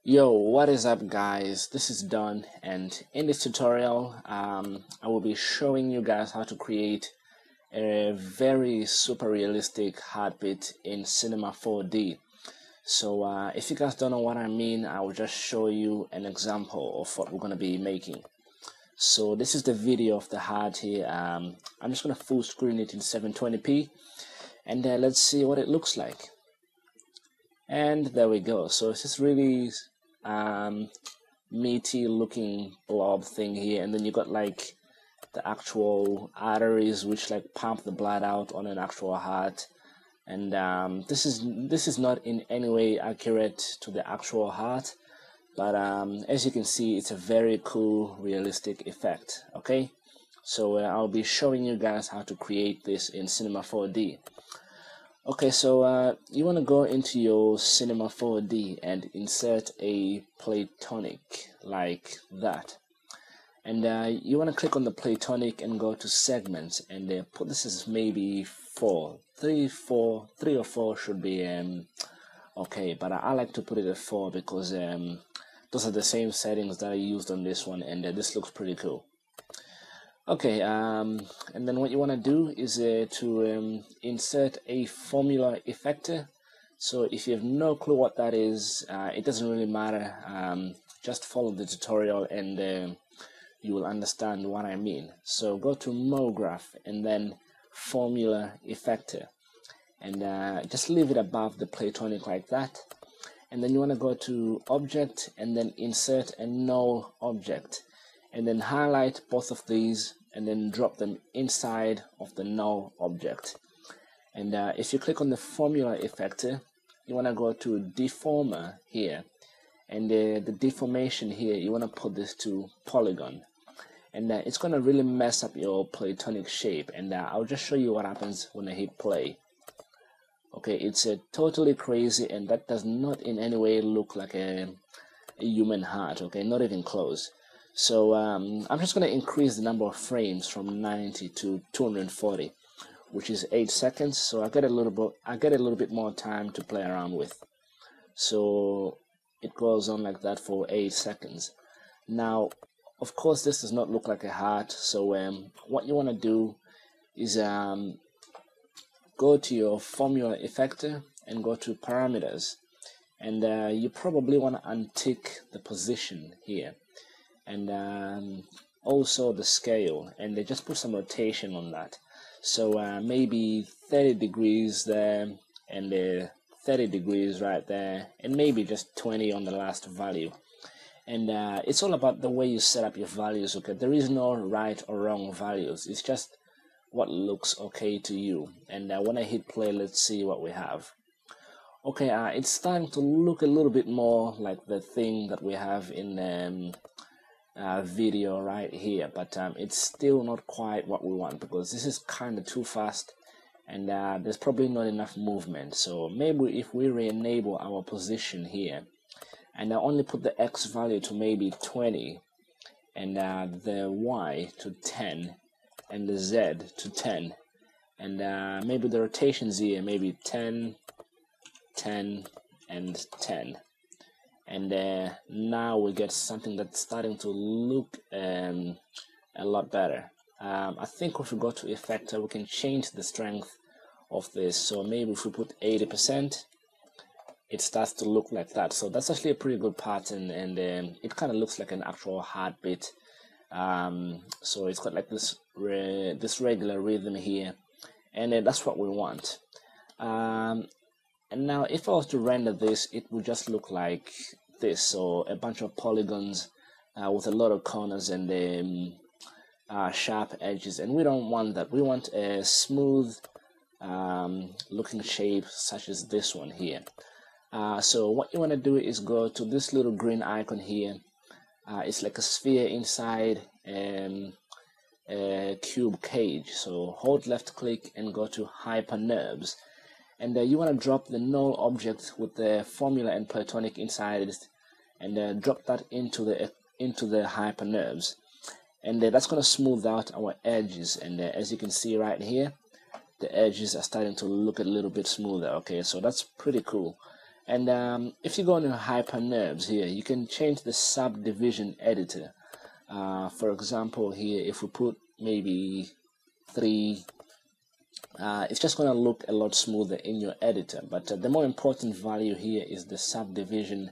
Yo, what is up guys? This is Don, and in this tutorial I will be showing you guys how to create a very super realistic heartbeat in Cinema 4D. So if you guys don't know what I mean, I will just show you an example of what we're going to be making. So this is the video of the heart here. I'm just going to full screen it in 720p, and let's see what it looks like. And there we go. So it's just really meaty looking blob thing here, and then you got like the actual arteries which like pump the blood out on an actual heart. And this is not in any way accurate to the actual heart, but as you can see, it's a very cool realistic effect. Okay, so I'll be showing you guys how to create this in Cinema 4D. Okay, so you want to go into your Cinema 4D and insert a Platonic like that. And you want to click on the Platonic and go to Segments, and put this as maybe 4. 3 or 4 should be okay, but I like to put it at 4 because those are the same settings that I used on this one, and this looks pretty cool. Okay, and then what you want to do is to insert a formula effector. So if you have no clue what that is, it doesn't really matter. Just follow the tutorial and you will understand what I mean. So go to MoGraph and then formula effector, and just leave it above the Platonic like that. And then you want to go to object and then insert a null object, and then highlight both of these and then drop them inside of the null object. And if you click on the formula effector, you want to go to deformer here, and the deformation here, you want to put this to polygon, and it's going to really mess up your Platonic shape. And I'll just show you what happens when I hit play. Okay, it's totally crazy, and that does not in any way look like a human heart. Okay, not even close. So I'm just going to increase the number of frames from 90 to 240, which is 8 seconds. So I get a little bit more time to play around with. So it goes on like that for 8 seconds. Now, of course, this does not look like a heart. So what you want to do is go to your formula effector and go to parameters, and you probably want to untick the position here, and also the scale, and they just put some rotation on that. So maybe 30 degrees there, and 30 degrees right there, and maybe just 20 on the last value. And it's all about the way you set up your values. Okay, there is no right or wrong values, it's just what looks okay to you. And when I hit play, let's see what we have. Okay, it's starting to look a little bit more like the thing that we have in video right here, but it's still not quite what we want, because this is kind of too fast, and there's probably not enough movement. So maybe if we re-enable our position here, and I only put the X value to maybe 20, and the Y to 10, and the Z to 10, and maybe the rotations here, maybe 10, 10, and 10. And now we get something that's starting to look a lot better. I think if we go to effector, we can change the strength of this. So maybe if we put 80%, it starts to look like that. So that's actually a pretty good pattern, and it kind of looks like an actual heartbeat. So it's got like this regular rhythm here, and that's what we want. And now if I was to render this, it would just look like this. So a bunch of polygons with a lot of corners and sharp edges, and we don't want that. We want a smooth looking shape such as this one here. So what you want to do is go to this little green icon here. It's like a sphere inside a cube cage. So hold left click and go to hyperNURBS, and you want to drop the null object with the formula and Platonic inside it, and drop that into the hyperNURBS, and that's going to smooth out our edges. And as you can see right here, the edges are starting to look a little bit smoother. Okay, so that's pretty cool. And if you go into HyperNerbs here, you can change the subdivision editor. For example, here, if we put maybe 3, it's just going to look a lot smoother in your editor. But the more important value here is the subdivision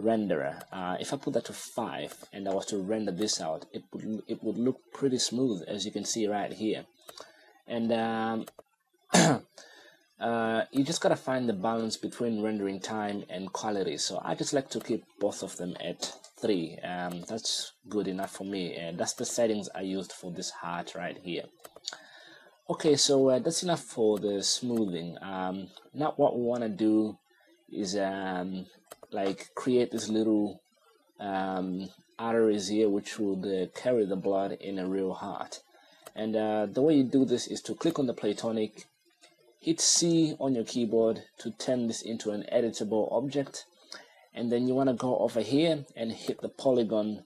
renderer. If I put that to 5 and I was to render this out, it would look pretty smooth, as you can see right here. And you just gotta find the balance between rendering time and quality. So I just like to keep both of them at 3. That's good enough for me, and that's the settings I used for this heart right here. Okay, so that's enough for the smoothing. Now what we want to do is like create this little arteries here which would carry the blood in a real heart. And the way you do this is to click on the Platonic, hit C on your keyboard to turn this into an editable object, and then you want to go over here and hit the polygon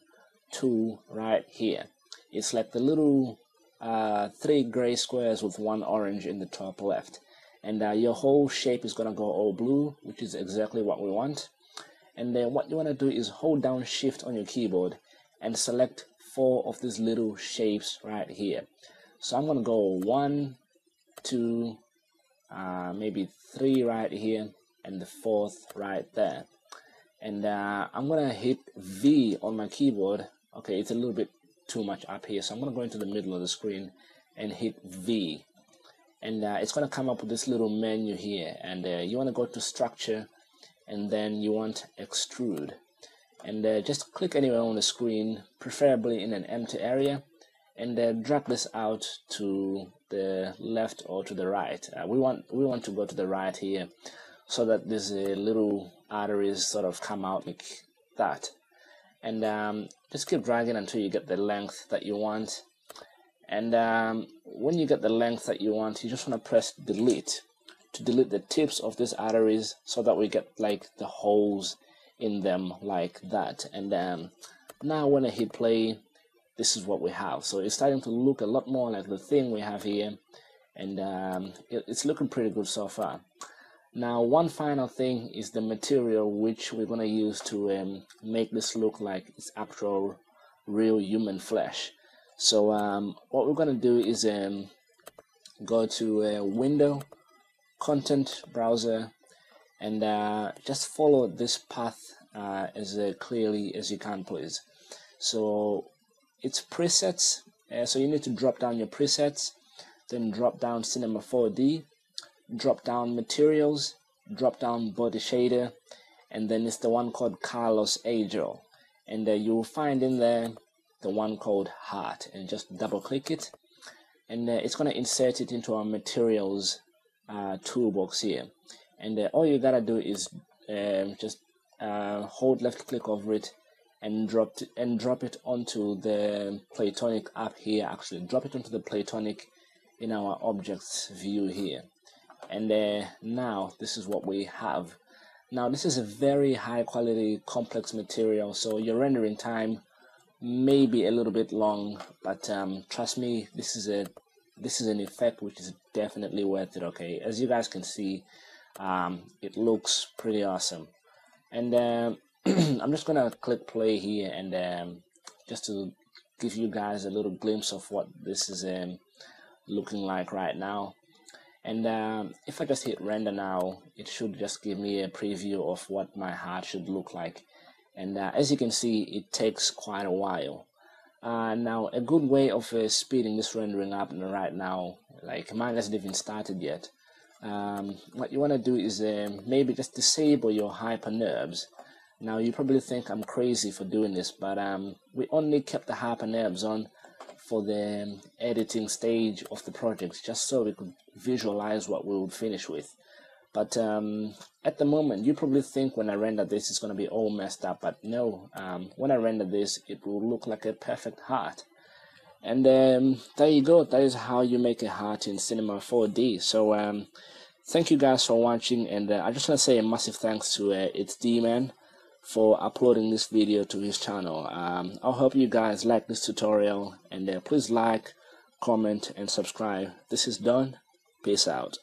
tool right here. It's like the little 3 gray squares with 1 orange in the top left, and your whole shape is going to go all blue, which is exactly what we want. And then what you want to do is hold down Shift on your keyboard and select 4 of these little shapes right here. So I'm going to go 1, 2, maybe 3 right here, and the 4th right there. And I'm going to hit V on my keyboard. Okay, it's a little bit too much up here, so I'm going to go into the middle of the screen and hit V. And it's going to come up with this little menu here, and you want to go to Structure, and then you want Extrude. And just click anywhere on the screen, preferably in an empty area, and drag this out to the left or to the right. We want to go to the right here, so that these little arteries sort of come out like that. And just keep dragging until you get the length that you want. And when you get the length that you want, you just want to press delete to delete the tips of these arteries, so that we get like the holes in them like that. And now when I hit play, this is what we have. So it's starting to look a lot more like the thing we have here, and it's looking pretty good so far. Now one final thing is the material which we're going to use to make this look like it's actual real human flesh. So what we're going to do is go to Window, Content Browser, and just follow this path as clearly as you can, please. So it's presets, so you need to drop down your presets, then drop down Cinema 4D, drop down Materials, drop down Body Shader, and then it's the one called Carlos Angel, and you'll find in there the one called Heart, and just double click it, and it's going to insert it into our Materials toolbox here. And all you gotta do is just hold left click over it and drop it onto the Platonic up here. Actually, drop it onto the Platonic in our objects view here. And now this is what we have. Now this is a very high quality complex material, so your rendering time may be a little bit long, but trust me, this is an effect which is definitely worth it. Okay, as you guys can see, it looks pretty awesome. And I'm just gonna click play here, and just to give you guys a little glimpse of what this is looking like right now. And if I just hit render now, it should just give me a preview of what my heart should look like. And as you can see, it takes quite a while. Now a good way of speeding this rendering up right now, like mine hasn't even started yet, what you want to do is maybe just disable your HyperNerbs. Now you probably think I'm crazy for doing this, but we only kept the HyperNerbs on for the editing stage of the project, just so we could visualize what we would finish with. But at the moment, you probably think when I render this it's going to be all messed up, but no, when I render this it will look like a perfect heart. And there you go, that is how you make a heart in Cinema 4D. So thank you guys for watching, and I just want to say a massive thanks to It's D-Man for uploading this video to his channel. I hope you guys like this tutorial, and please like, comment, and subscribe. This is done. Peace out.